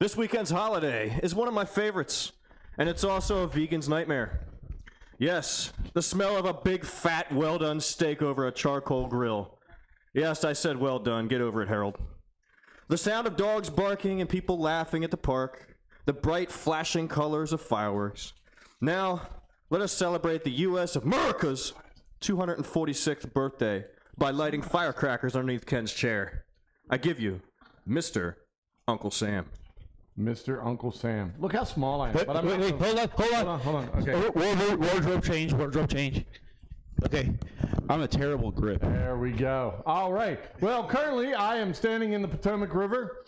This weekend's holiday is one of my favorites, and it's also a vegan's nightmare. Yes, the smell of a big, fat, well-done steak over a charcoal grill. Yes, I said well done. Get over it, Harold. The sound of dogs barking and people laughing at the park. The bright, flashing colors of fireworks. Now, let us celebrate the U.S. of America's 246th birthday by lighting firecrackers underneath Ken's chair. I give you Mr. Uncle Sam. Mr. Uncle Sam. Look how small I am. Wait, But I'm wait, not wait, so- hold on. Hold on. Okay. Wardrobe change. Okay, I'm a terrible grip. There we go. All right. Well, currently I am standing in the Potomac River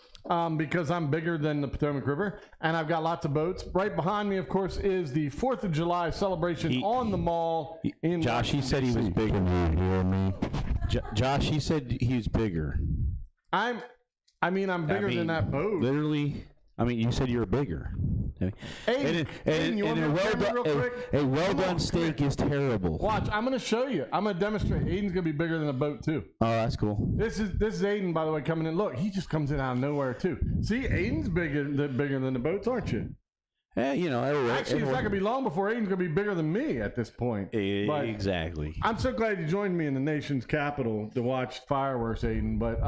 because I'm bigger than the Potomac River, and I've got lots of boats. Right behind me, of course, is the 4th of July celebration on the mall in Josh, he said he was bigger. You hear me? Josh, he said he was bigger. I'm bigger than that boat. Literally, you said you were bigger. Aiden, you want me to camera real quick? A well-done steak is terrible. Watch, I'm going to show you. I'm going to demonstrate. Aiden's going to be bigger than a boat, too. Oh, that's cool. This is Aiden, by the way, coming in. Look, he just comes in out of nowhere, too. See, Aiden's bigger than the boats, aren't you? Yeah, Actually, it's not going to be long before Aiden's going to be bigger than me at this point. But exactly. I'm so glad you joined me in the nation's capital to watch fireworks, Aiden. But,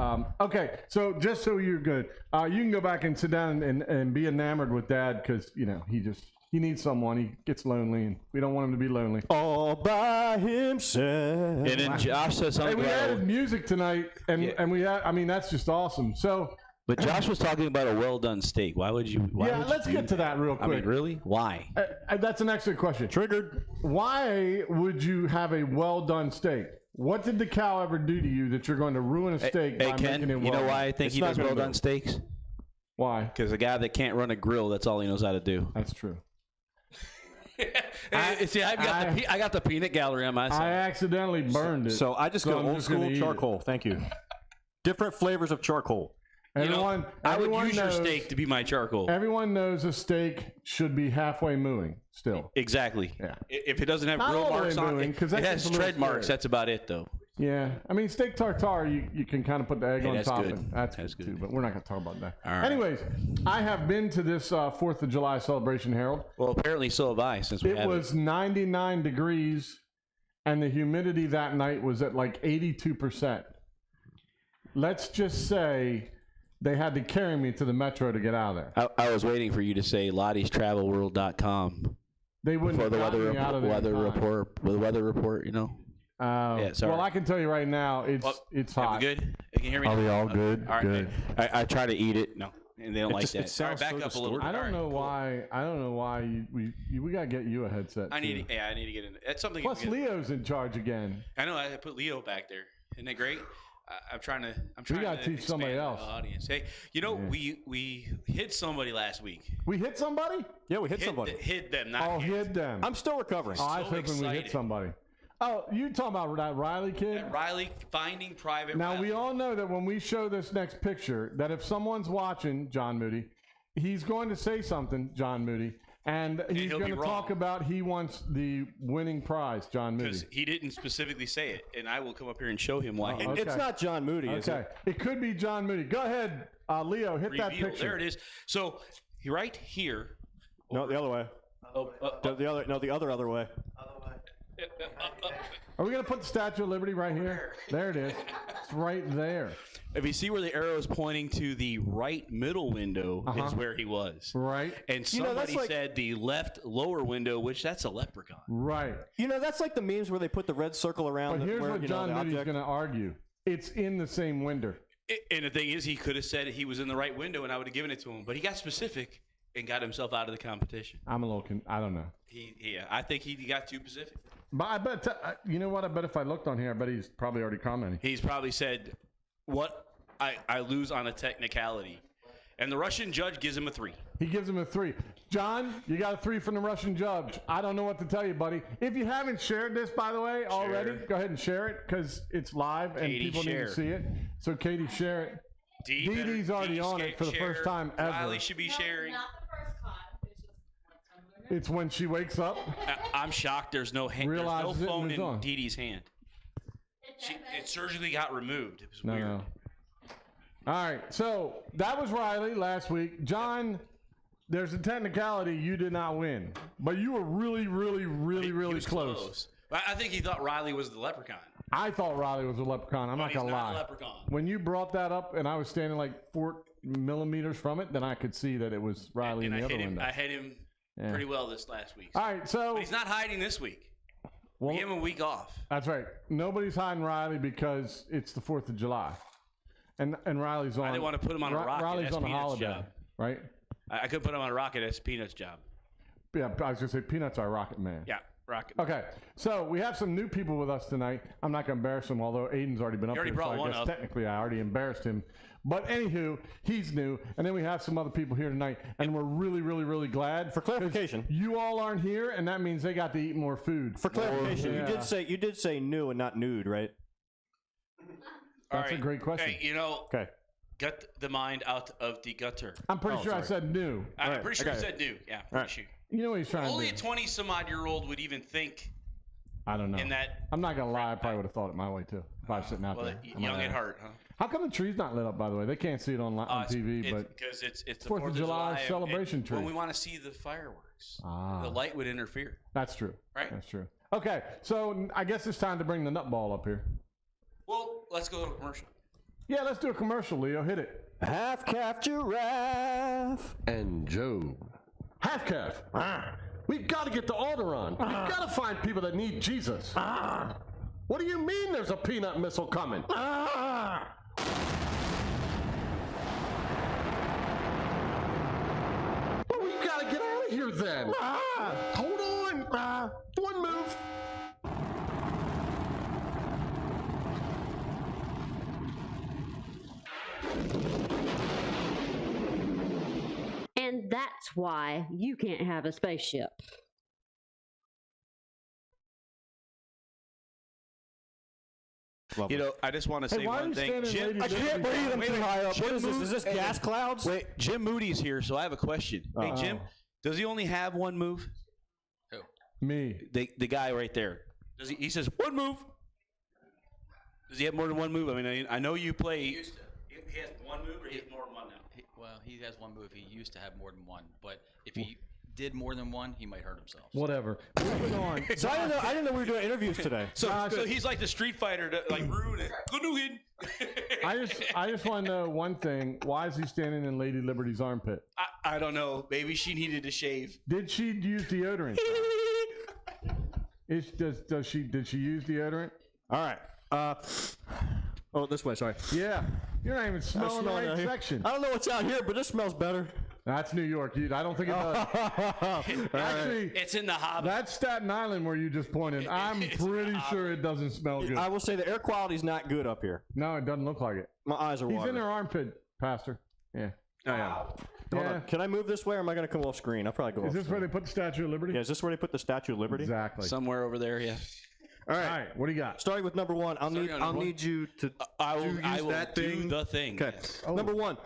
okay, so just so you're good, you can go back and sit down and be enamored with Dad because, he needs someone. He gets lonely, and we don't want him to be lonely. All by himself. And then Josh says Hey, something. we added music tonight, and we had, that's just awesome. So, But Josh was talking about a well-done steak. Why would you? let's get to that real quick. Really? Why? That's an excellent question. Triggered. Why would you have a well-done steak? What did the cow ever do to you that you're going to ruin a steak by Ken, making it well? you know why I think he does well-done steaks? Why? Because a guy that can't run a grill, that's all he knows how to do. That's true. I got the peanut gallery on my I side. accidentally burned it. So I just go I'm old just gonna school eat charcoal. Thank you. Different flavors of charcoal. Everyone, I would everyone use your knows, steak to be my charcoal. Everyone knows a steak should be halfway mooing still. Exactly. Yeah. If it doesn't have Not grill all the way marks on mooing, it, 'cause it that has gets a little tread marks. scary. That's about it, though. Yeah, steak tartare, you can kind of put the egg on that's top good. of it. That's That's good good. too, but we're not going to talk about that. All right. Anyways, I have been to this 4th of July celebration, Harold. Well, apparently so have I, since we It have was 99 degrees, and the humidity that night was at like 82%. Let's just say they had to carry me to the metro to get out of there. I was waiting for you to say Lottie'sTravelWorld.com They wouldn't for the have gotten me out of there. in time. the weather report. Yeah, sorry. Well, I can tell you right now, it's Are hot. we good? Can you hear me? Are now? we all good? All right. Good. I try to eat it. No, and they don't like just- it that. All right, sounds back so up a little bit. I don't All right, know cool. why we got to get you a headset. I need too. to get in. That's something. Plus, you can get. Leo's in charge again. I know. I put Leo back there. Isn't that great? I'm trying to gotta teach somebody expand else. the audience. Hey, we hit somebody last week. We hit somebody? Yeah, we hit somebody. Hit them, not Oh, hit. hit them. I'm still recovering. Oh, I was so hoping we hit excited. somebody. Oh, you talking about that Riley kid? Riley finding Private Now, Riley. we all know that when we show this next picture, that if someone's watching John Moody, he's going to say something, John Moody, and he's he'll going be to talk wrong. about he wants the winning prize, John Moody. Because he didn't specifically say it, and I will come up here and show him why. he okay. It's not John Moody, is Okay. it? It could be John Moody. Go ahead, Leo, hit that revealed. picture. There it is. So right here. No, the other way. The other way. Are we going to put the Statue of Liberty right here? There it is. It's right there. If you see where the arrow is pointing to the right middle window is where he was. Right. And You know, that's somebody like- said the left lower window, which that's a leprechaun. Right. That's like the memes where they put the red circle around But here's where, what the John Moody's object. going to argue. It's in the same window. And the thing is, he could have said he was in the right window, and I would have given it to him. But he got specific and got himself out of the competition. I'm a little, I don't know. I think he got too specific. But I bet, you know what? I bet if I looked on here, I bet he's probably already commenting. He's probably said, "What I lose on a technicality," and the Russian judge gives him a 3. He gives him a 3. John, you got a 3 from the Russian judge. I don't know what to tell you, buddy. If you haven't shared this, by the way, already, go ahead and share it because it's live and Katie, people need share. to see it. So, Katie, share it. Dee better- Dee's already Dee on it for the share. first time ever. Riley should be sharing. Not the first time. It's just one time in a minute. It's when she wakes up. I'm shocked. There's no hand. There's no Realizes it and phone moves in on. Dee Dee's hand. It surgically got removed. It was No, weird. no. All right, so that was Riley last week. John, there's a technicality you did not win, but you were really, really, really, He really was close. I think he thought Riley was the leprechaun. I thought Riley was a leprechaun. I'm not He's gonna not lie. a leprechaun. When you brought that up and I was standing like 4 millimeters from it, then I could see that it was Riley And in I the other hit him. window. I hit him Yeah. pretty well this last week. All right, so But he's not hiding this week. well, We gave him a week off. that's right. Nobody's hiding Riley because it's the 4th of July, and Riley's on. I didn't want to put him on a rocket. Riley's That's on a Peanut's holiday, job. right? I could put him on a rocket. That's Peanut's job. Yeah, I was gonna say Peanut's our rocket man. Yeah, rocket. Okay, so we have some new people with us tonight. I'm not gonna embarrass them, although Aiden's already been up already here, brought so I one guess up. technically I already embarrassed him. But anywho, he's new, and then we have some other people here tonight, and we're really, really, really glad. For clarification. 'cause you all aren't here, and that means they got to eat more food. For clarification, Yeah. you did say new and not nude, right? All That's a right. great question. Hey, Okay. get the mind out of the gutter. I'm pretty Oh, sure I sorry. said new. I'm right, pretty sure I you got said new. Yeah, pretty right. sure. You know what he's trying Only to a do. 20-some-odd-year-old would even think I don't know. in that. I'm not gonna lie. I probably would have thought it my way too if I was sitting out Well, there. on my young at ass. heart, huh? How come the tree's not lit up? By the way, they can't see it on TV, but because it's the 4th of July and- celebration and tree. When we want to see the fireworks, Ah. the light would interfere. that's true. Right. That's true. Okay, so I guess it's time to bring the nutball up here. Well, let's go to a commercial. Yeah, let's do a commercial, Leo. Hit it. Half-calf giraffe. And Joe. Half calf. We've got to get the altar on. We've got to find people that need Jesus. What do you mean there's a peanut missile coming? Well, we got to get out of here then. Hold on. One move. And that's why you can't have a spaceship. Lovely. You know, I just want to say why are one you thing. standing Jim, lady I can't breathe. I'm too high up. What is this? Moody- Is this gas clouds? Wait, Jim Moody's here, so I have a question. Hey, Jim, does he only have one move? Me. The guy right there. Does he says one move. Does he have more than one move? I mean, I know you play. He has one move, or he has more than one now. Well, he has one move. He used to have more than one, but if he did more than one, he might hurt himself. Whatever. Moving on. So I didn't know we were doing interviews today. So he's like the Street Fighter, like rude. I just want to know one thing. Why is he standing in Lady Liberty's armpit? I don't know. Maybe she needed to shave. Did she use deodorant? Did she use deodorant? All right. Oh, this way. Sorry. Yeah. You're not even smelling the smell it right out here. section. I don't know what's out here, but this smells better. That's New York, dude. I don't think it does. Actually, It's in the Hobbit. that's Staten Island where you just pointed. I'm pretty sure it doesn't smell good. I will say the air quality's not good up here. No, it doesn't look like it. My eyes are He's watering. in her armpit, Pastor. Yeah. Oh, yeah. Hold Yeah. on. Can I move this way, or am I going to come off screen? I'll probably go Is off this where screen. they put the Statue of Liberty? Yeah, is this where they put the Statue of Liberty? Exactly. Somewhere over there, yeah. All All right. right, what do you got? Starting with number one, I'll need you to I will use that do thing. the thing. Okay. yes. Oh. Number one,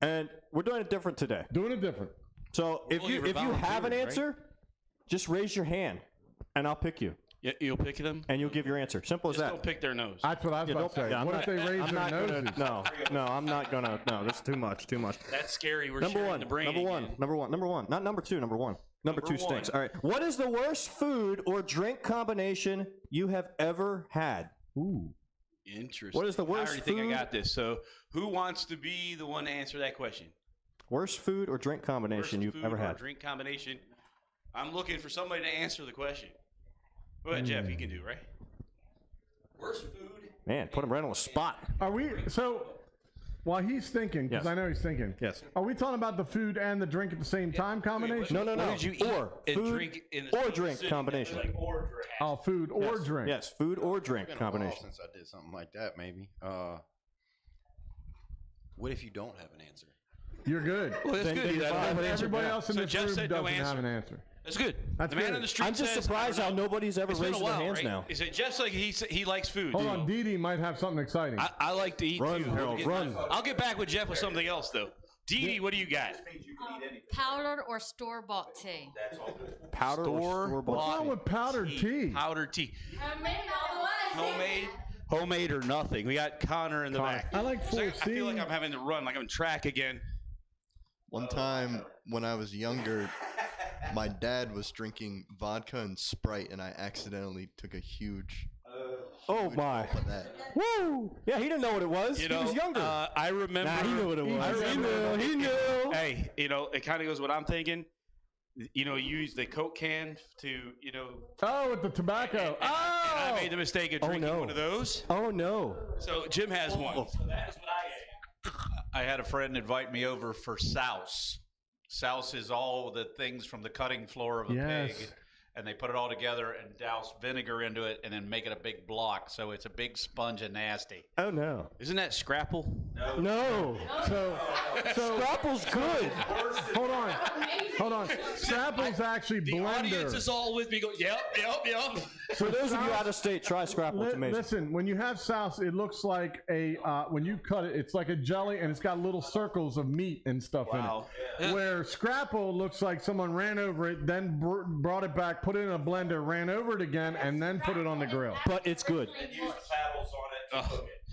and we're doing it different today. Doing it different. So if Well, you you if you have an volunteered, right? answer, just raise your hand, and I'll pick you, You'll pick them? and you'll give your answer. Simple as Just that. don't pick their nose. That's what I was Yeah, about to don't- say. yeah, I'm What not- if they raise I'm their not noses? gonna. No, I'm not gonna. No, that's too much. Too much. That's scary. We're Number sharing one. the brain Number one. again. Number one. Number one. Not number two. Number one. Number two Number stinks. one. All right. What is the worst food or drink combination you have ever had? Ooh. Interesting. What is the worst I already think food- I got this. So who wants to be the one to answer that question? Worst food or drink combination Worst you've food ever or had? drink combination. I'm looking for somebody to answer the question. Go ahead, Jeff. You can do, right? Worst food. Man, put him right on the spot. Are we so? While he's thinking, because Yes. I know he's thinking. Yes. Are we talking about the food and the drink at the same time combination? No, no, no. What did you eat Or and food drink in the or same drink sitting? combination. Like, or drink. Oh, food or drink. Yes, food or drink It's been a while combination. since I did something like that, maybe. What if you don't have an answer? You're good. Well, that's Then- good. then You you're don't fine. have an answer. Everybody else in So this Jeff room said no doesn't have an answer. answer. That's good. That's the man good. on the street I'm just says, surprised I how don't know. nobody's ever It's been a raised their while, hands right? now. Is it Jeff's like he likes food? Hold on, Dee Dee might have something exciting. I like to eat Run, too. Harold, run. I'll get back with Jeff with something else though. Dee Dee, what do you got? Powdered or store-bought tea? Powder or store What's bought? wrong with powdered tea? Powdered tea. Homemade all the way. Homemade. Homemade or nothing. We got Connor in the back. I like So I 4C. feel like I'm having to run, like I'm in track again. One time when I was younger, my dad was drinking vodka and Sprite, and I accidentally took a huge. Oh my! Of that. Woo! Yeah, he didn't know what it was. You he was younger. I remember. Nah, he knew what it was. I remember. He knew. Hey, it kind of goes what I'm thinking. You use the Coke can to, Oh, with the tobacco. and I made the mistake of drinking no. one of those. Oh no! So Jim has one. So that is what I I had a friend invite me over for souse. Souse is all the things from the cutting floor of a Yes. pig, and they put it all together and douse vinegar into it and then make it a big block. So it's a big sponge and nasty. Oh no! Isn't that Scrapple? No! So Scrapple's good. hold on. Scrapple's actually The audience blender. is all with me going, yep. For those of you out of state, try Scrapple. It's amazing. Listen, when you have sauce, it looks like when you cut it, it's like a jelly, and it's got little circles of meat and stuff Wow. in it. Where Scrapple looks like someone ran over it, then brought it back, put it in a blender, ran over it again, and then put it on the grill. But it's good.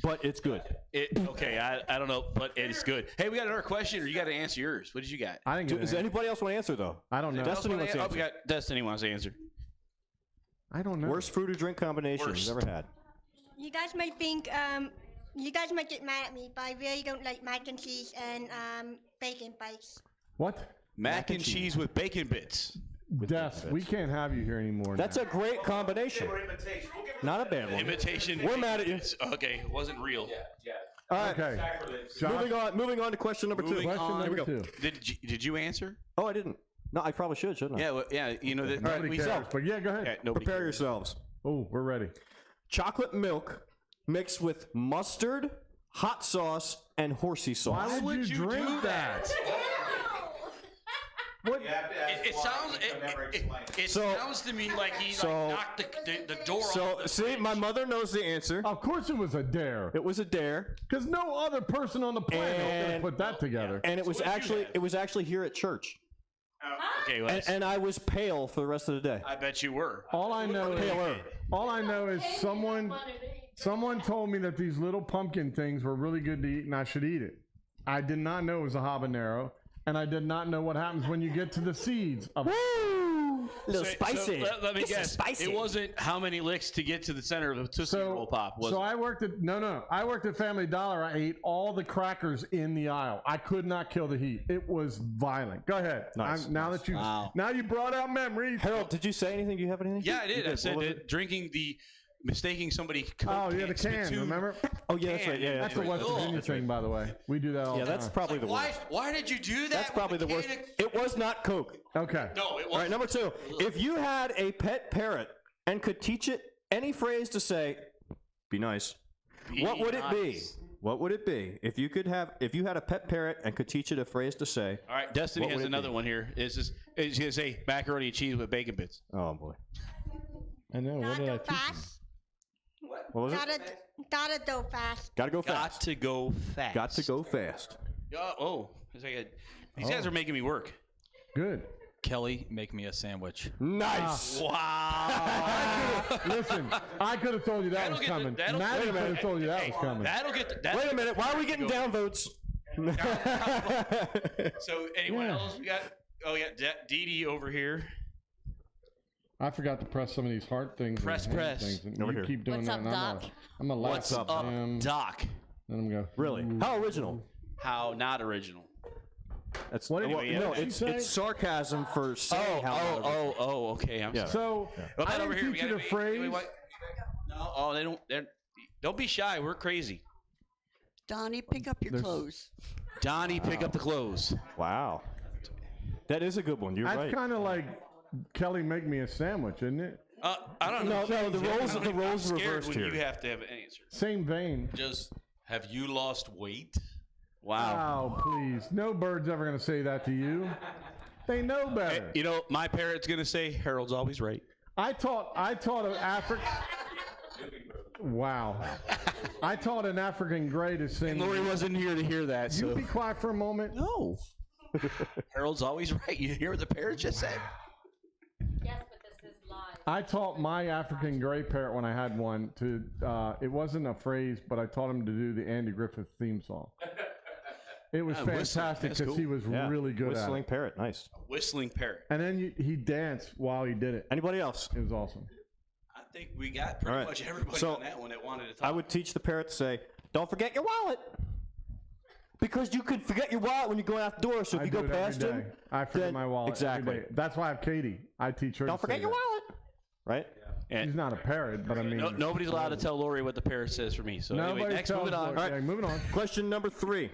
But it's good. Okay, I don't know, but it's good. Hey, we got another question, or you got to answer yours. What did you got? I didn't get Does it. anybody else want to answer though? I don't know. Destiny wants to Oh, answer. we got Destiny wants to answer. I don't know. Worst food or drink combination Worst. you've ever had? You guys might think, you guys might get mad at me, but I really don't like mac and cheese and bacon bites. What? Mac and cheese with bacon bits. Des, we can't have you here anymore. That's now. a great combination. Not a bad one. Imitation. We're mad at you. Okay, it wasn't real. All right. Okay. Josh, Moving on to question number 2. Moving question on. number Here we 2. Did you answer? Oh, I didn't. No, I probably should, shouldn't I? Yeah, well, yeah. That Nobody we cares, but yeah, go ahead. Yeah, nobody Prepare cares. yourselves. Oh, we're ready. Chocolate milk mixed with mustard, hot sauce, and horsey sauce. Why would you drink do that? What? It sounds. It So- sounds to me like he so- knocked the door So, off. see, my mother knows the answer. Of course it was a dare. It was a dare, Because no other person on the planet could have And- put that together. and it was what did you actually here at church. Okay, well, And I was pale for the rest of the day. I bet you were. All I know is someone told me that these little pumpkin things were really good to eat and I should eat it. I did not know it was a habanero, and I did not know what happens when you get to the seeds of it. A little So- spicy. So let me This is guess. spicy. It wasn't how many licks to get to the center of a Tootsie Roll Pop, was so it? I worked at I worked at Family Dollar. I ate all the crackers in the aisle. I could not kill the heat. It was violent. Go ahead. Nice, Now that you Wow. now you brought out memories. Harold, did you say anything? Do you have anything? Yeah, I did. You I said What was that it? Oh mistaking somebody. Coke yeah, the can. spittoon. Remember? Oh yeah, that's right. Yeah, That's the right. West Virginia thing, by the way. We do that all Yeah, the that's time. probably the Why? worst. Why did you do that? That's probably the with a worst. can of- It was not Coke. Okay. No, it All wasn't. right, number 2. If you had a pet parrot and could teach it any phrase to say, "Be nice," what would it be? nice. What would it be if you had a pet parrot and could teach it a phrase to say? All right, Destiny What would has it another be? one here. It's gonna say macaroni and cheese with bacon bits. Oh boy, I know. What Gotta did I go teach you? fast. what was it? Gotta go fast. Gotta go Got fast. to go fast. Got to go fast. It's like these guys are making me work. Good. Kelly, make me a sandwich. Nice. Wow. Listen, I could have told you that was coming. Maddie could have told you that was coming. That'll get. Wait a minute. Why are we getting down votes? So anyone Yeah. else? We got. Oh, yeah, Dee Dee over here. I forgot to press some of these heart things. Press, and hand press. Things, and Over you here. keep doing What's that. up, and Doc? I'm a laugh. What's up, Doc? Then I'm go. Really? How original? How not original? That's What did- well, what no. did she It's say? sarcasm for saying how. not original. Okay. I'm Yeah. sorry. So Well, I that over didn't here, we teach you gotta the be- phrase. No. Oh, they don't. Don't be shy. We're crazy. Donnie, pick up your There's- clothes. Johnny, pick up the clothes. Wow. That is a good one. You're That's right. kind of like Kelly, make me a sandwich, isn't it? I don't know. No, the roles I'm are scared reversed when here. you have to have an answer. Same vein. Just have you lost weight? Wow. Oh, please. No bird's ever going to say that to you. They know better. You know, my parrot's gonna say Harold's always right. I taught an African. Wow. I taught an African Grey to sing. Lori wasn't here to hear that, You so be quiet for a moment. no. Harold's always right. You hear what the parrot just said? Yes, but this is live. I taught my African gray parrot when I had one to. It wasn't a phrase, but I taught him to do the Andy Griffith theme song. It was whistling. fantastic That's because he cool. was really good at Whistling it. parrot, nice. Whistling parrot. And then he danced while he did it. Anybody else? It was awesome. I think we got pretty All right. much everybody So, on that one that wanted to talk. I would teach the parrot to say, "Don't forget your wallet," because you could forget your wallet when you're going out the door. So if I you do go it every past day. him, I forget then- my wallet. exactly. Every day. That's why I have Katie. I teach her. don't to forget say your that. wallet, right? She's not a parrot, but I mean. Nobody's allowed to tell Lori what the parrot says for me. So Nobody anyway, next, tells moving on. Lori. All right. Yeah, moving on. Question number 3.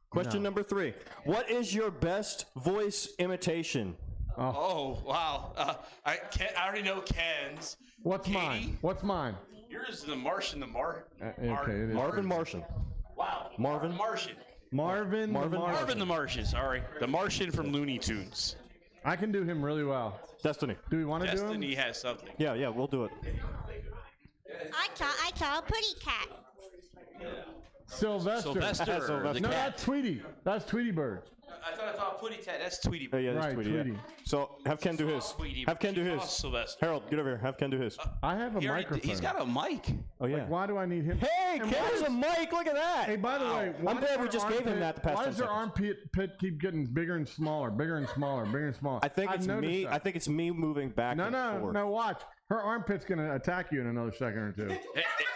Question number 3. What is your best voice imitation? Oh wow! I already know Ken's. What's Katie? mine? What's mine? Yours is the Martian. Okay, it is. Marvin Martian. Wow. Marvin? Martian. Marvin Marvin the Martian. Sorry, the Martian from Looney Tunes. I can do him really well. Destiny. Do we want to do him? Destiny has something. Yeah, we'll do it. I saw a pretty cat. Sylvester. Sylvester. No, that's Tweety. That's Tweety Bird. I thought I saw Putty Tat. That's Tweety. Oh, yeah, that's Right, Tweety. Tweety. Yeah. So have Ken do his. Tweety. Have Ken do She his. saw Sylvester. Harold, get over here. Have Ken do his. I have a microphone. He's got a mic. Oh yeah. Like, why do I need him? Hey, And Ken why has does- a mic. Look at that. Hey, by the way, why I'm glad does we our just gave him armpit- that the past Why 10 does their seconds. armpit pit keep getting bigger and smaller, bigger and smaller, bigger and smaller? I think I've it's noticed me. that. I think it's me moving back No, and forth. no, watch. Her armpit's gonna attack you in another second or two.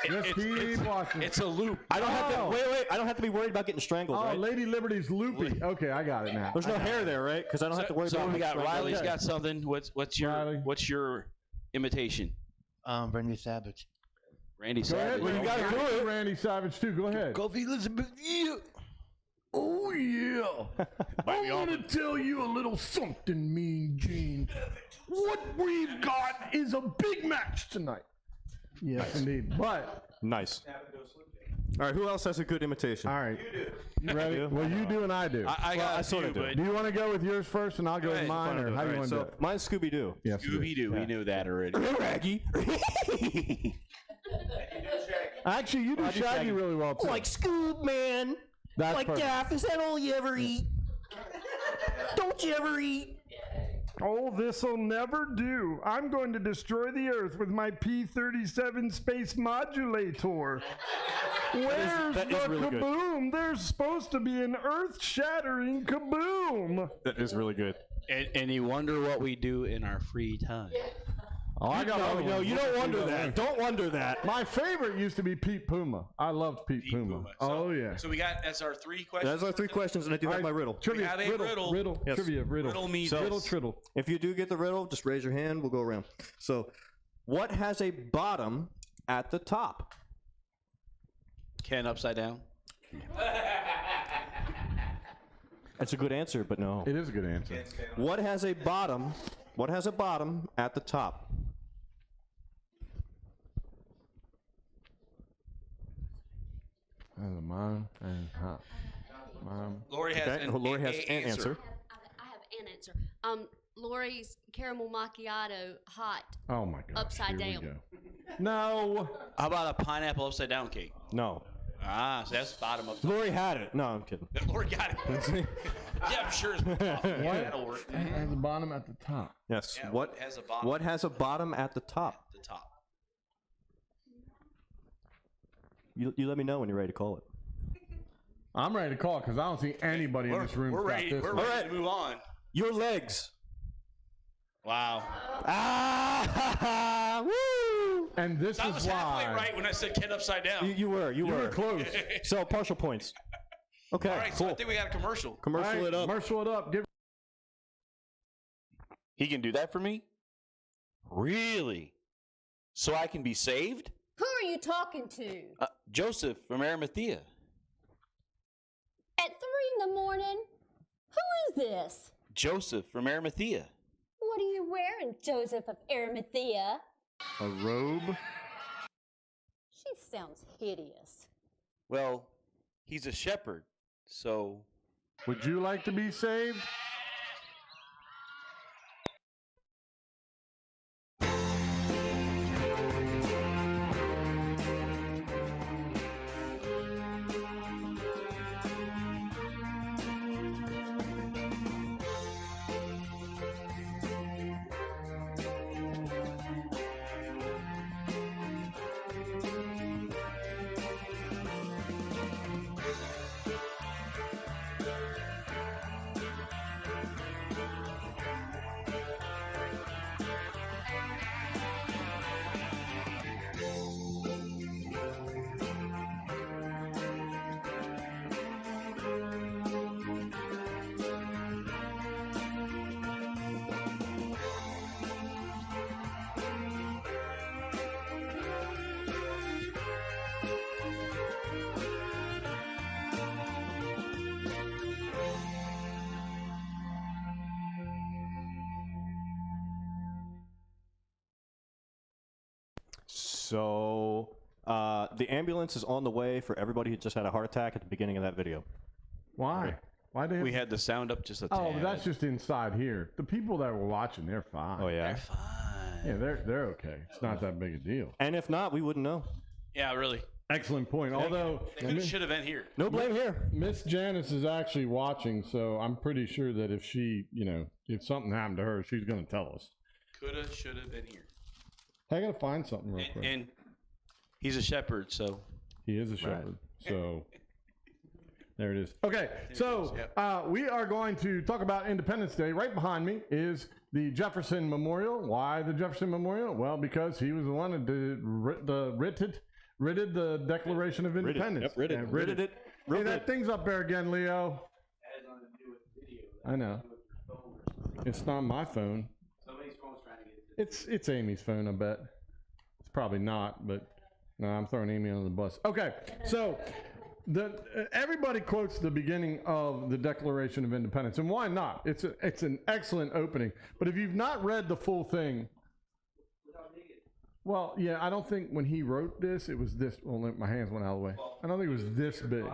Just keep watching. It's a loop. I don't have to. Oh. Wait. I don't have to be worried about getting strangled, Oh, right? Lady Liberty's loopy. Okay, I got it now. There's no hair there, right? Because I don't have to worry So about. we got being strangled. Riley's got something. What's your imitation? Randy Savage. Randy Go ahead. Savage. Well, you got to do it. Randy Savage too. Go ahead. Kofi Elizabeth. Yeah. Oh yeah. I want to tell you a little something, Mean Gene. What we've got is a big match tonight. Yes, indeed. But Nice. All right. Who else has a good imitation? all right, you ready? Well, you do and I do. I got I a sorta few, do. but Do you want to go with yours first, and I'll go with ahead. mine, or how do you want to do So it? mine's Scooby Doo. Yes, you do. Scooby Doo. We knew that already. Raggy. Actually, you do I do Shaggy Shaggy. really well too. Like Scoob, man. That's Like perfect. Daff. Is that all you ever eat? Don't you ever eat? Oh, this'll never do. I'm going to destroy the Earth with my P-37 space modulator. Where's that the is really good. kaboom? There's supposed to be an earth-shattering kaboom. That is really good. And you wonder what we do in our free time. Oh, I got another No, one. you don't wonder that. Don't wonder that. My favorite used to be Pete Puma. I loved Pete Puma. Oh yeah. So we got that's our 3 questions. That's our 3 questions, and I do have my riddle. Trivia. have a riddle. Yes. Trivia. Riddle. Riddle me So- this. Triddle. If you do get the riddle, just raise your hand. We'll go around. So, what has a bottom at the top? Ken upside down. That's a good answer, but no. It is a good answer. What has a bottom? What has a bottom at the top? That's a mom and hot. Mom. Lori has Okay. an, Lori has a- an answer. I have an answer. Lori's caramel macchiato hot. Oh my God. Upside Here we down. go. No. How about a pineapple upside down cake? No. Ah, so that's bottom up. Lori had it. No, I'm kidding. Lori got it. Yeah, I'm sure. That'll work. At the bottom at the top. Yes. Yeah, what has a bottom? What has a bottom at the top? The top. You let me know when you're ready to call it. I'm ready to call because I don't see anybody in this room. We're got ready. this We're one. ready to move on. Your legs. Wow. Ah! Woo! And this I is was halfway why. right when I said Ken upside down. You were. You were close. So partial points. Okay. All right, cool. so I think we got a commercial. Commercial All right, it up. Commercial it up. Give. He can do that for me? Really? So I can be saved? Who are you talking to? Joseph from Arimathea. At 3 in the morning? Who is this? Joseph from Arimathea. What are you wearing, Joseph of Arimathea? A robe. She sounds hideous. Well, he's a shepherd, so. Would you like to be saved? So the ambulance is on the way for everybody who just had a heart attack at the beginning of that video. Why? Why they? We had the sound up just a Oh, tad. but that's just inside here. The people that were watching, they're fine. Oh yeah. Yeah, they're okay. It's not that big a deal. And if not, we wouldn't know. Yeah, really. Excellent point. Although They should have been here. No blame here. Miss Janice is actually watching, so I'm pretty sure that if she, if something happened to her, she's going to tell us. Coulda, shoulda been here. I got to find something real quick. And he's a shepherd, so. He is a shepherd. So there it is. Okay, so we are going to talk about Independence Day. Right behind me is the Jefferson Memorial. Why the Jefferson Memorial? Well, because he was the one that writted the Declaration of Independence. Yep, writted it. Hey, that thing's up there again, Leo. I know. It's not my phone. Somebody's phone's trying to get It's Amy's phone, I bet. It's probably not, but no, I'm throwing Amy under the bus. Okay, so everybody quotes the beginning of the Declaration of Independence, and why not? It's an excellent opening. But if you've not read the full thing, well, yeah, I don't think when he wrote this, it was this. Well, my hands went out of the way. I don't think it was this big.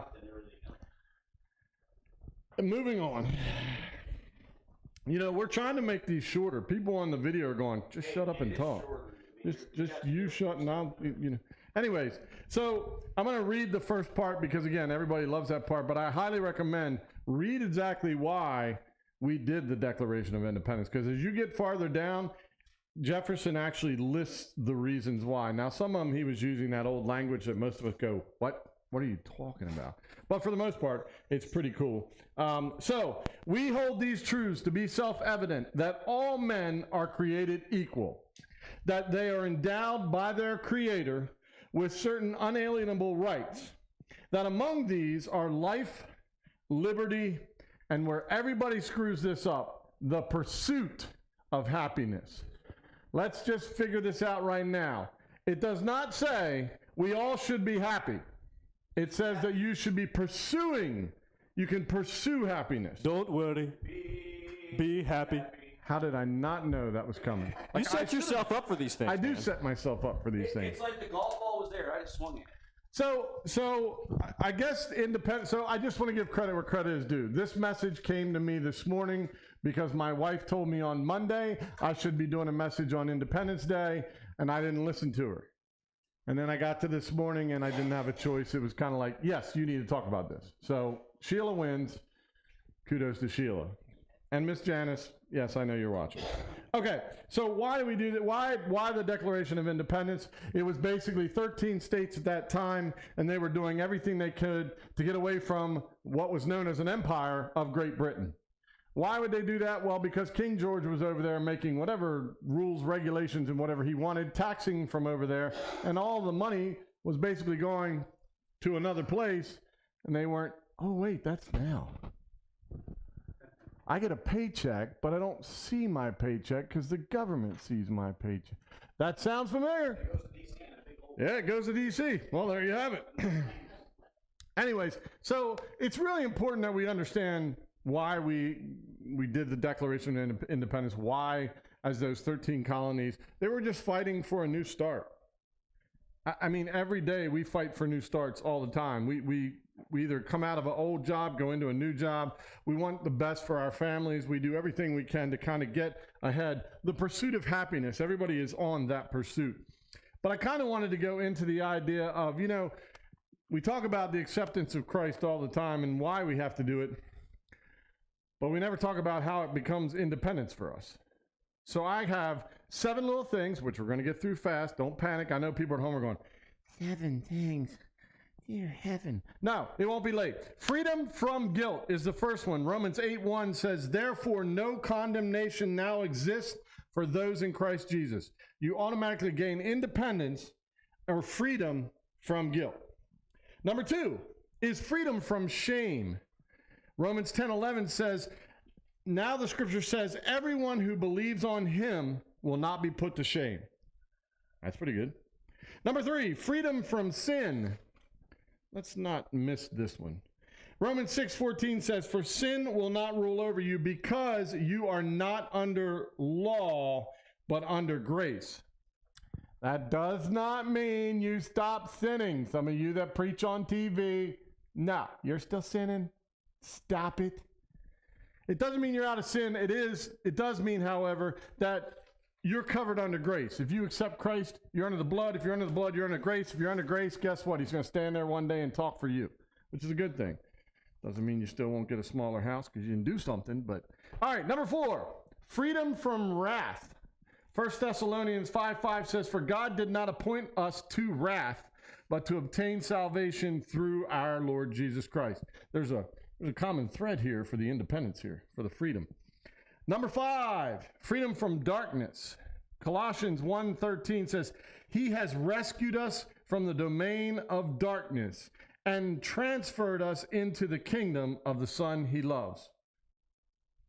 Moving on. We're trying to make these shorter. People on the video are going, just shut up and talk. Just you shutting down. Anyways, so I'm going to read the first part because, again, everybody loves that part. But I highly recommend read exactly why we did the Declaration of Independence. Because as you get farther down, Jefferson actually lists the reasons why. Now, some of them he was using that old language that most of us go, what? What are you talking about? But for the most part, it's pretty cool. So, we hold these truths to be self-evident that all men are created equal, that they are endowed by their Creator with certain unalienable rights, that among these are life, liberty, and where everybody screws this up, the pursuit of happiness. Let's just figure this out right now. It does not say we all should be happy. It says that you should be pursuing. You can pursue happiness. Don't worry. Be happy. How did I not know that was coming? You set yourself up for these things. I do man. set myself up for these things. It's like the golf ball was there. I just swung it. So I guess independent. So I just want to give credit where credit is due. This message came to me this morning because my wife told me on Monday I should be doing a message on Independence Day, and I didn't listen to her. And then I got to this morning and I didn't have a choice. It was kind of like, yes, you need to talk about this. So Sheila wins. Kudos to Sheila. And Miss Janice, yes, I know you're watching. Okay, so why do we do that? Why the Declaration of Independence? It was basically 13 states at that time, and they were doing everything they could to get away from what was known as an empire of Great Britain. Why would they do that? Well, because King George was over there making whatever rules, regulations, and whatever he wanted, taxing from over there, and all the money was basically going to another place, and they weren't, oh, wait, that's now. I get a paycheck, but I don't see my paycheck because the government sees my paycheck. That sounds familiar. Yeah, it goes to D.C. Well, there you have it. Anyways, so it's really important that we understand why we did the Declaration of Independence, why, as those 13 colonies, they were just fighting for a new start. I mean, every day we fight for new starts all the time. We either come out of an old job, go into a new job. We want the best for our families. We do everything we can to kind of get ahead. The pursuit of happiness, everybody is on that pursuit. But I kind of wanted to go into the idea of, we talk about the acceptance of Christ all the time and why we have to do it, but we never talk about how it becomes independence for us. So I have 7 little things, which we're going to get through fast. Don't panic. I know people at home are going, 7 things. Dear heaven. No, it won't be late. Freedom from guilt is the first one. Romans 8:1 says, therefore no condemnation now exists for those in Christ Jesus. You automatically gain independence or freedom from guilt. Number 2 is freedom from shame. Romans 10:11 says, now the scripture says, everyone who believes on him will not be put to shame. That's pretty good. Number 3, freedom from sin. Let's not miss this one. Romans 6:14 says, for sin will not rule over you because you are not under law, but under grace. That does not mean you stop sinning. Some of you that preach on TV, no, you're still sinning. Stop it. It doesn't mean you're out of sin. It does mean, however, that you're covered under grace. If you accept Christ, you're under the blood. If you're under the blood, you're under grace. If you're under grace, guess what? He's going to stand there one day and talk for you, which is a good thing. Doesn't mean you still won't get a smaller house because you didn't do something. But all right, number 4, freedom from wrath. 1 Thessalonians 5:5 says, "For God did not appoint us to wrath, but to obtain salvation through our Lord Jesus Christ." There's a common thread here for the independence here, for the freedom. Number 5, freedom from darkness. Colossians 1:13 says, "He has rescued us from the domain of darkness and transferred us into the kingdom of the Son he loves."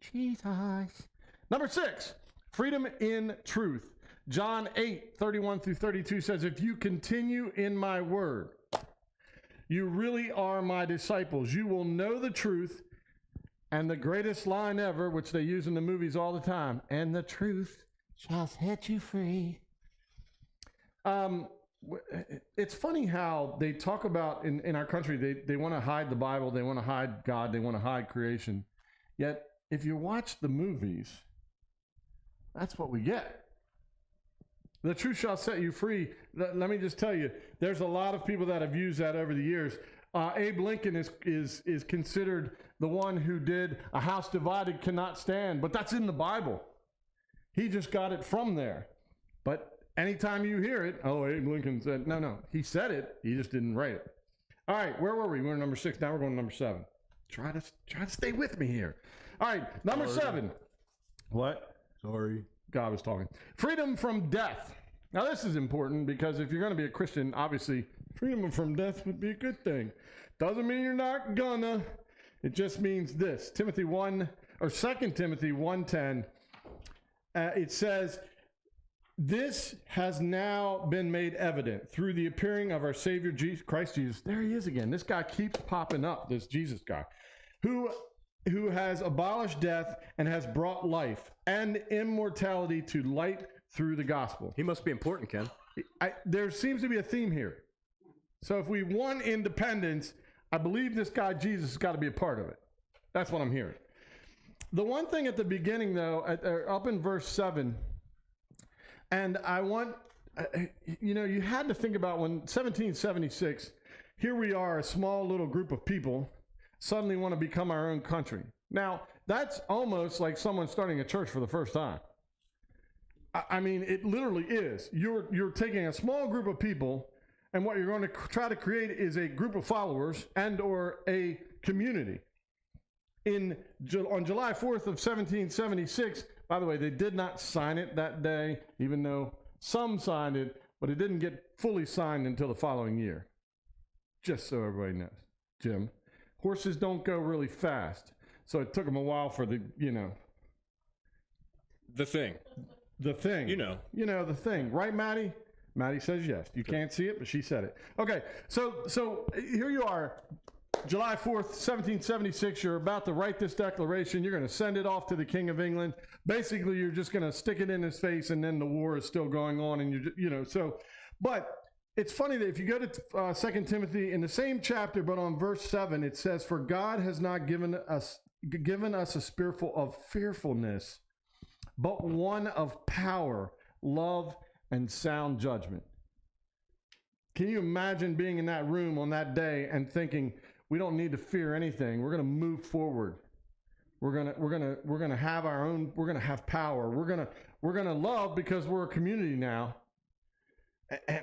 Jesus. Number 6, freedom in truth. John 8:31-32 says, "If you continue in my word, you really are my disciples. You will know the truth," and the greatest line ever, which they use in the movies all the time, "and the truth shall set you free." It's funny how they talk about in our country, they want to hide the Bible, they want to hide God, they want to hide creation. Yet, if you watch the movies, that's what we get. The truth shall set you free. Let me just tell you, there's a lot of people that have used that over the years. Abe Lincoln is considered the one who did "a house divided cannot stand," but that's in the Bible. He just got it from there. But anytime you hear it, "Oh, Abe Lincoln said," no, he said it, he just didn't write it. All right, where were we? We're number 6, now we're going to number 7. Try to stay with me here. All right, number 7. What? Sorry. God was talking. Freedom from death. Now, this is important because if you're going to be a Christian, obviously, freedom from death would be a good thing. Doesn't mean you're not gonna. It just means this. 2 Timothy 1:10, it says, "This has now been made evident through the appearing of our Savior Christ Jesus." There he is again. This guy keeps popping up, this Jesus guy, who has abolished death and has brought life and immortality to light through the gospel. He must be important, Ken. There seems to be a theme here. So if we want independence, I believe this guy Jesus has got to be a part of it. That's what I'm hearing. The one thing at the beginning, though, up in verse 7, and I want, you had to think about when 1776, here we are, a small little group of people, suddenly want to become our own country. Now, that's almost like someone starting a church for the first time. I mean, it literally is. You're taking a small group of people, and what you're going to try to create is a group of followers and or a community. On July 4th of 1776, by the way, they did not sign it that day, even though some signed it, but it didn't get fully signed until the following year. Just so everybody knows. Jim, horses don't go really fast, so it took them a while for the thing. The thing. The thing. Right, Maddie? Maddie says yes. You can't see it, but she said it. Okay, so here you are, July 4th, 1776. You're about to write this declaration. You're going to send it off to the King of England. Basically, you're just going to stick it in his face, and then the war is still going on. And but it's funny that if you go to 2 Timothy in the same chapter, but on verse 7, it says, "For God has not given us a spirit of fearfulness, but one of power, love, and sound judgment." Can you imagine being in that room on that day and thinking, we don't need to fear anything. We're going to move forward. We're going to have our own, we're going to have power. We're going to love because we're a community now.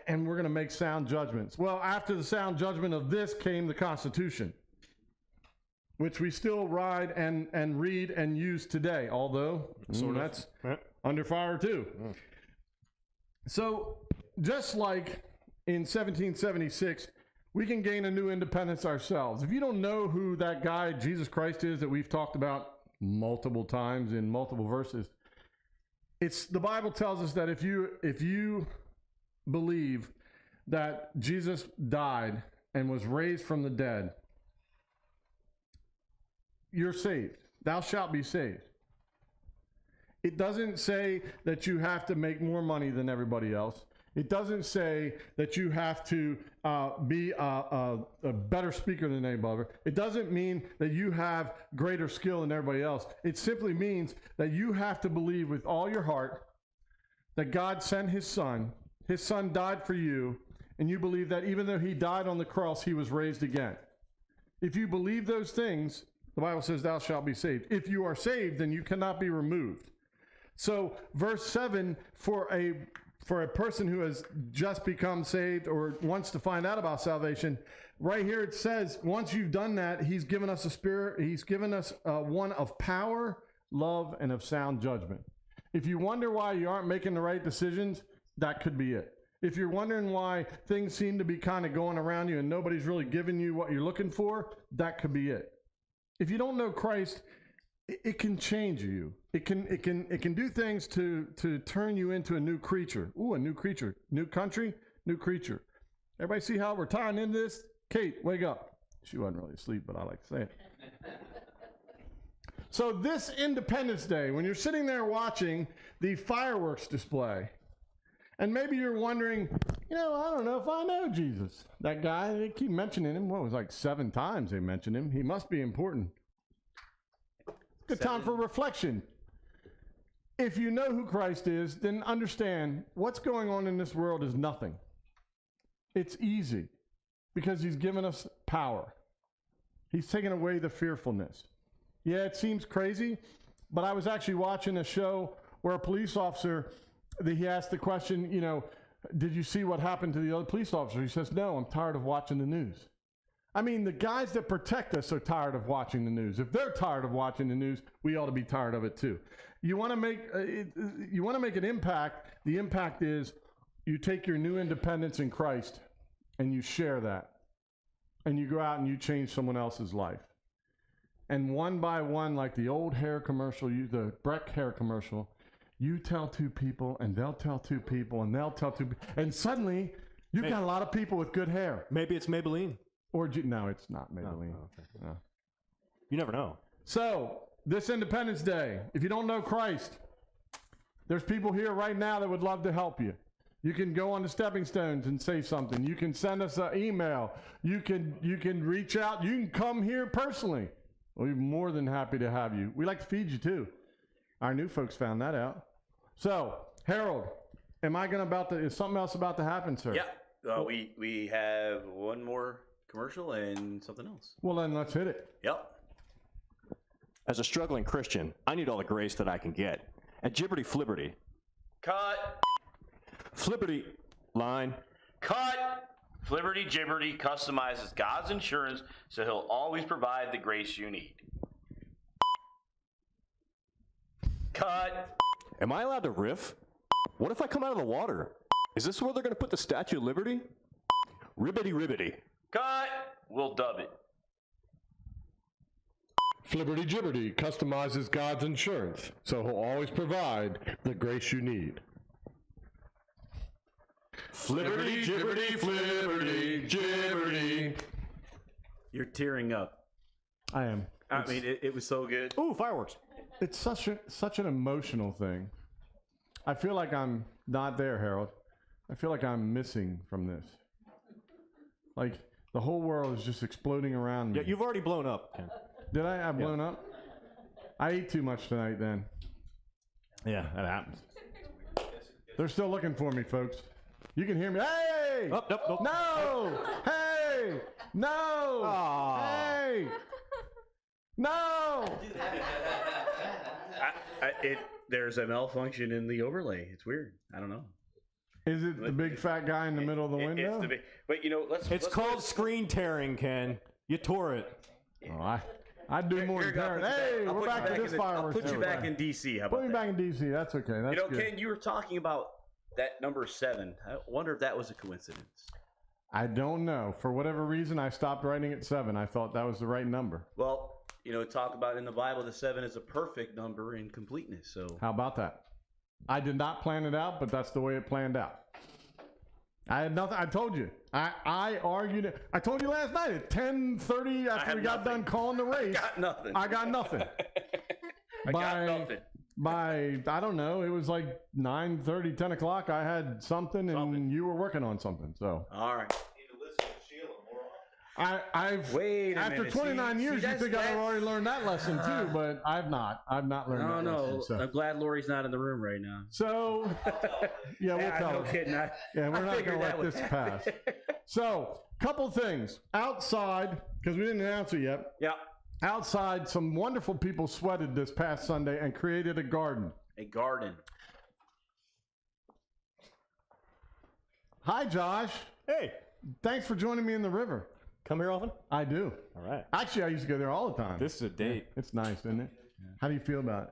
And we're going to make sound judgments. Well, after the sound judgment of this came the Constitution, which we still ride and read and use today, although that's under fire too. So just like in 1776, we can gain a new independence ourselves. If you don't know who that guy, Jesus Christ, is that we've talked about multiple times in multiple verses, the Bible tells us that if you believe that Jesus died and was raised from the dead, you're saved. Thou shalt be saved. It doesn't say that you have to make more money than everybody else. It doesn't say that you have to be a better speaker than anybody. It doesn't mean that you have greater skill than everybody else. It simply means that you have to believe with all your heart that God sent his son died for you, and you believe that even though he died on the cross, he was raised again. If you believe those things, the Bible says thou shalt be saved. If you are saved, then you cannot be removed. So verse 7, for a person who has just become saved or wants to find out about salvation, right here it says, once you've done that, he's given us a spirit, he's given us one of power, love, and of sound judgment. If you wonder why you aren't making the right decisions, that could be it. If you're wondering why things seem to be kind of going around you and nobody's really giving you what you're looking for, that could be it. If you don't know Christ, it can change you. It can do things to turn you into a new creature. Ooh, a new creature. New country, new creature. Everybody see how we're tying into this? Kate, wake up. She wasn't really asleep, but I like to say it. So this Independence Day, when you're sitting there watching the fireworks display, and maybe you're wondering, I don't know if I know Jesus. That guy, they keep mentioning him. What was like 7 times they mentioned him. He must be important. Good time for reflection. If you know who Christ is, then understand what's going on in this world is nothing. It's easy because he's given us power. He's taken away the fearfulness. Yeah, it seems crazy, but I was actually watching a show where a police officer, he asked the question, did you see what happened to the other police officer? He says, no, I'm tired of watching the news. I mean, the guys that protect us are tired of watching the news. If they're tired of watching the news, we ought to be tired of it too. You want to make an impact. The impact is you take your new independence in Christ and you share that. And you go out and you change someone else's life. And one by one, like the old hair commercial, the Breck hair commercial, you tell 2 people and they'll tell 2 people and they'll tell 2 people. And suddenly you've got a lot of people with good hair. Maybe it's Maybelline. No, it's not Maybelline. Oh, okay. No. You never know. So, this Independence Day, if you don't know Christ, there's people here right now that would love to help you. You can go on the Stepping Stones and say something. You can send us an email. You can reach out. You can come here personally. We're more than happy to have you. We like to feed you too. Our new folks found that out. So, Harold, is something else about to happen, sir? Yeah. We have one more commercial and something else. Well, then let's hit it. Yep. As a struggling Christian, I need all the grace that I can get. At Gibberty Flibberty. Cut. Flibberty. Line. Cut. Flibberty Gibberty customizes God's insurance so he'll always provide the grace you need. Cut. Am I allowed to riff? What if I come out of the water? Is this where they're going to put the Statue of Liberty? Ribbity ribbity. Cut. We'll dub it. Flibberty Gibberty customizes God's insurance, so he'll always provide the grace you need. Flibberty Gibberty Flibberty Gibberty. You're tearing up. I am. I mean, it was so good. Ooh, fireworks. It's such an emotional thing. I feel like I'm not there, Harold. I feel like I'm missing from this. Like, the whole world is just exploding around me. Yeah, you've already blown up, Ken. Did I? I've blown up? I ate too much tonight then. Yeah, that happens. They're still looking for me, folks. You can hear me. Hey! Oh, nope. No! Hey! No! Aww. Hey! No! There's a malfunction in the overlay. It's weird. I don't know. Is it the big fat guy in the middle of the window? It's the big, but It's called screen tearing, Ken. You tore it. Oh, I'd do more than tearing. Hey, we're back to this fireworks. I'll put you back in DC. How about Put me back in DC. That's okay. That's good. Ken, you were talking about that number 7. I wonder if that was a coincidence. I don't know. For whatever reason, I stopped writing at 7. I thought that was the right number. Well, talk about in the Bible, the 7 is a perfect number in completeness. So how about that? I did not plan it out, but that's the way it planned out. I had nothing. I told you. I argued it. I told you last night at 10:30 after we got done calling the race. I got nothing. I got nothing. I got nothing. by, I don't know, it was like 9:30, 10 o'clock. I had something, and you were working on something. So All right. I've Wait a after minute. 29 See, years, you that's- think I've that's- already learned that lesson too, but I've not. I've not learned No, that no. lesson. So, I'm glad Lori's not in the room right now. so yeah, we'll tell no her. kidding. Yeah, we're I not figured going to that let would this pass. So, couple things outside, because we didn't announce it yet. Yeah. Outside, some wonderful people sweated this past Sunday and created a garden. A garden. Hi, Josh. Hey, Thanks for joining me in the river. come here often? I do. All right. Actually, I used to go there all the time. This is a date. It's nice, isn't it? How do you feel about it?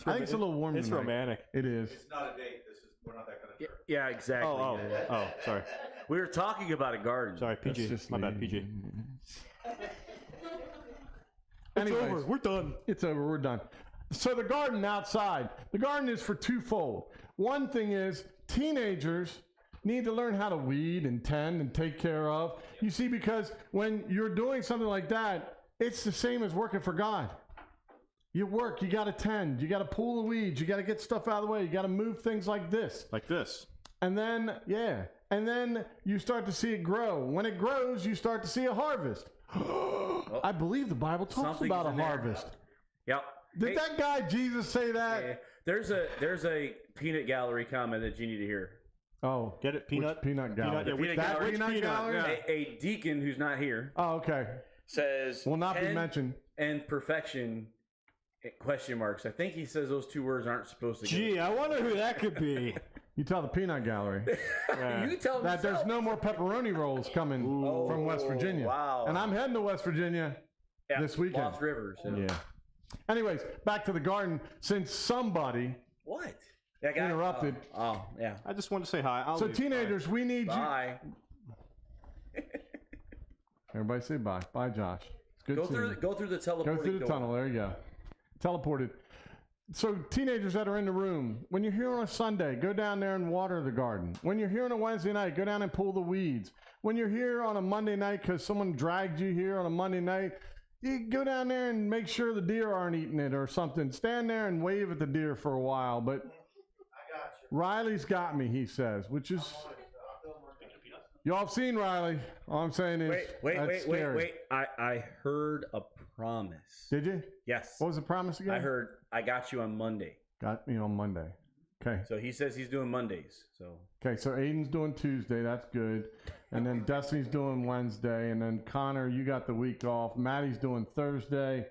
I think it's a little warm It's tonight. romantic. It is. not a date. We're not that kind of church. Yeah, exactly. Oh, sorry. We were talking about a garden. Sorry, PG. just My bad, me. PG. Anyways, We're done. It's over. We're done. So the garden outside. The garden is for twofold. One thing is teenagers need to learn how to weed and tend and take care of. You see, because when you're doing something like that, it's the same as working for God. You work, you got to tend, you got to pull the weeds, you got to get stuff out of the way, you got to move things like this. Like this. And then, yeah, and then you start to see it grow. When it grows, you start to see a harvest. I believe the Bible talks Something's about a in there. harvest. Yep. Did Hey, that guy Jesus say that? yeah, there's a peanut gallery comment that you need to hear. Oh, Get it? Peanut? which peanut gallery? yeah, which that gallery? peanut Peanut, gallery? yeah. A deacon who's not here Oh, okay. says Will not be "Pen mentioned. and perfection question marks. I think he says those two words aren't supposed to Gee, I wonder who that could be. You tell the peanut gallery Yeah. You tell him that there's no more pepperoni rolls coming from West Virginia. wow. And I'm heading to West Virginia this weekend. Lost Rivers. Yeah. Anyways, back to the garden. Since somebody What? That guy? interrupted. Oh, yeah. I just wanted to say hi. I'll So leave. teenagers, we need you. Bye. Everybody say bye. Bye, Josh. It's good Go seeing through you. go through the teleporting Go through the door. tunnel. There you go. Teleported. So teenagers that are in the room, when you're here on a Sunday, go down there and water the garden. When you're here on a Wednesday night, go down and pull the weeds. When you're here on a Monday night because someone dragged you here on a Monday night, you go down there and make sure the deer aren't eating it or something. Stand there and wave at the deer for a while. But Riley's got me, he says, which is... Y'all have seen Riley. All I'm saying is that's scary. wait. I heard a promise. Did you? Yes. What was the promise again? I heard I got you on Monday. Got me on Monday. Okay. So he says he's doing Mondays. So Okay, so Aiden's doing Tuesday. That's good. And then Destiny's doing Wednesday. And then Connor, you got the week off. Maddie's doing Thursday.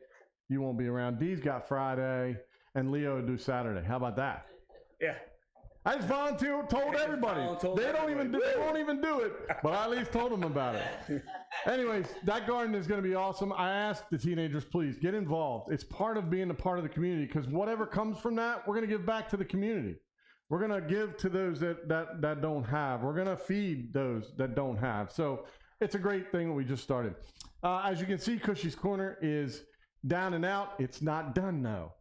You won't be around. Dee's got Friday. And Leo will do Saturday. How about that? yeah. I just told everybody. told They everybody. won't even do it. But I at least told them about it. Anyways, that garden is going to be awesome. I asked the teenagers, please get involved. It's part of being a part of the community because whatever comes from that, we're going to give back to the community. We're going to give to those that don't have. We're going to feed those that don't have. So it's a great thing that we just started. As you can see, Cushy's Corner is down and out. It's not done though.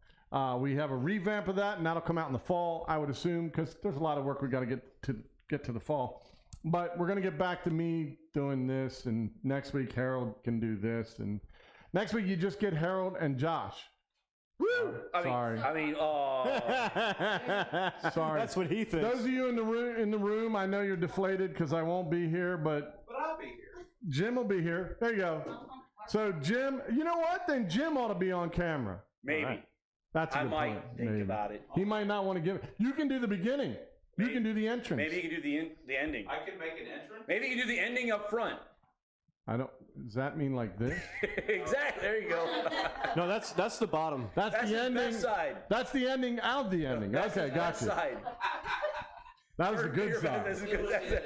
We have a revamp of that, and that'll come out in the fall, I would assume, because there's a lot of work we got to get to the fall. But we're gonna get back to me doing this, and next week Harold can do this, and next week you just get Harold and Josh. Woo! Sorry. Sorry. That's what he thinks. Those of you in the room, I know you're deflated because I won't be here, but I'll be here. Jim will be here. There you go. So Jim, you know what? Then Jim ought to be on camera. Maybe. All right. That's a I good might point. think Maybe. about it. He might not want to give it. You can do the beginning. You can do the entrance. Maybe you can do the ending. I can make an entrance. Maybe you can do the ending up front. I don't. Does that mean like this? Exactly. There you go. No, that's the bottom. That's That's the the ending. best side. That's the ending of the ending. That's Okay, the best gotcha. side. That was the good You're right, side. that's the good side.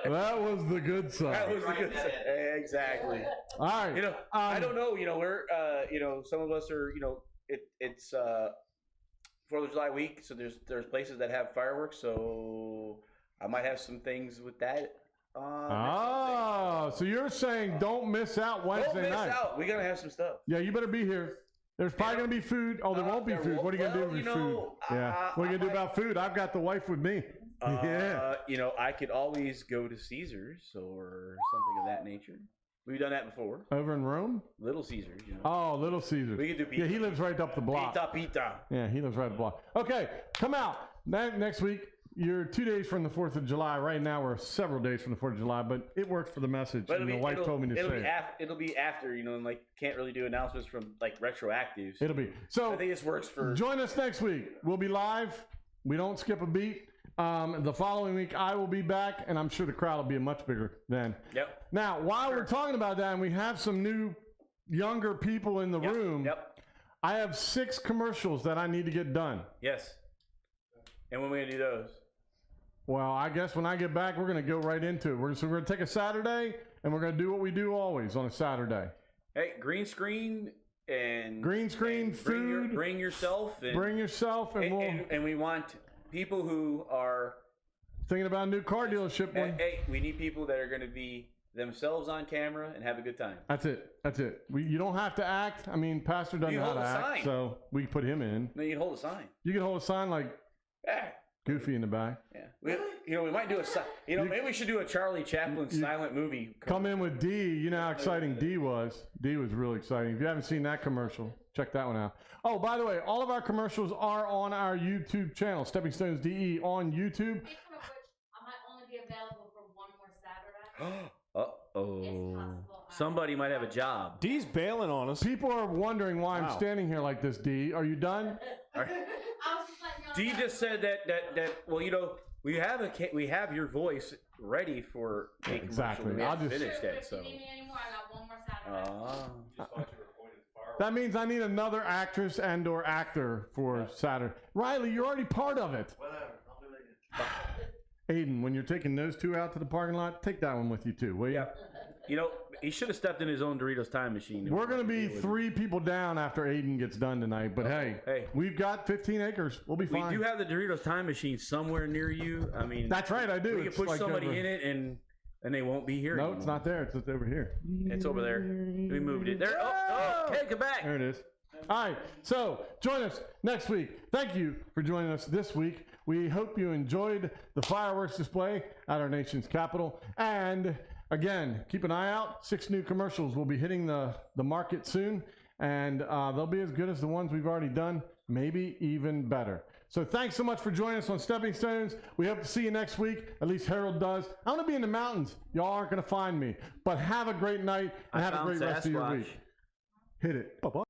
That was the good That side. was the good side. Exactly. All right. You know, I don't know. You know, we're some of us are. It's 4th of July week, so there's places that have fireworks. So I might have some things with that. Oh, so you're saying don't miss out Wednesday Don't miss night. out. We're gonna have some stuff. Yeah, you better be here. There's probably going to be food. Oh, there won't be there food. won't- What are you going to well, do with you know, food? Yeah. What are you going to do about food? I've got the wife with me. Yeah. I could always go to Caesars or something of that nature. We've done that before. Over in Rome? Little Caesars, you know. Oh, Little Caesars. We could do pizza. Yeah, he lives right up the block. Pizza. Yeah, he lives right up the block. Okay, come out next week. You're 2 days from the 4th of July. Right now, we're several days from the 4th of July, but it works for the message. But And the wife told me to say it. it'll be after, you know, and like can't really do announcements from like retroactives. It'll be. So I think this works for. Join us next week. We'll be live. We don't skip a beat. The following week, I will be back, and I'm sure the crowd will be much bigger then. Yep. Now, while we're talking about that, and we have some new, younger people in the room, I have 6 commercials that I need to get done. Yes. And when are we gonna do those? Well, I guess when I get back, we're going to go right into it. We're going to take a Saturday, and we're going to do what we do always on a Saturday. Hey, green screen and food. Bring yourself. And we want people who are thinking about a new car dealership. Hey, we need people that are going to be themselves on camera and have a good time. That's it. You don't have to act. I mean, Pastor doesn't know how to act, so we put him in. No, you can hold a sign. You can hold a sign like Goofy in the back. Yeah. We might do maybe we should do a Charlie Chaplin silent movie. Come in with D. You know how exciting D was. D was really exciting. If you haven't seen that commercial, check that one out. Oh, by the way, all of our commercials are on our YouTube channel, Stepping Stones DE on YouTube. Speaking of which, I might only be available for one more Saturday. Somebody might have a job. D's bailing on us. People are wondering why I'm standing here like this, D. Are you done? D just said that well, you know, we have your voice ready for a commercial. Exactly. We I'll haven't just finished it, so. If you need me anymore, I got one more Saturday. That means I need another actress and or actor for Saturday. Riley, you're already part of it. Whatever. I'll do it again. Aiden, when you're taking those 2 out to the parking lot, take that one with you too, will you? Yeah. You know, he should have stepped in his own Doritos time machine. We're going to be 3 people down after Aiden gets done tonight, but hey, we've got 15 acres. We'll be fine. We do have the Doritos time machine somewhere near you. I mean, that's right, I do. We can It's push like somebody over- in it and they won't be here. No, anymore. it's not there. It's over here. It's over there. We moved it. There. Oh, okay, come back. There it is. All right, so join us next week. Thank you for joining us this week. We hope you enjoyed the fireworks display at our nation's capital. And again, keep an eye out. 6 new commercials will be hitting the market soon, and they'll be as good as the ones we've already done, maybe even better. So thanks so much for joining us on Stepping Stones. We hope to see you next week. At least Harold does. I'm going to be in the mountains. Y'all aren't going to find me. But have a great night and have a great rest of your week. Hit it. Bye-bye.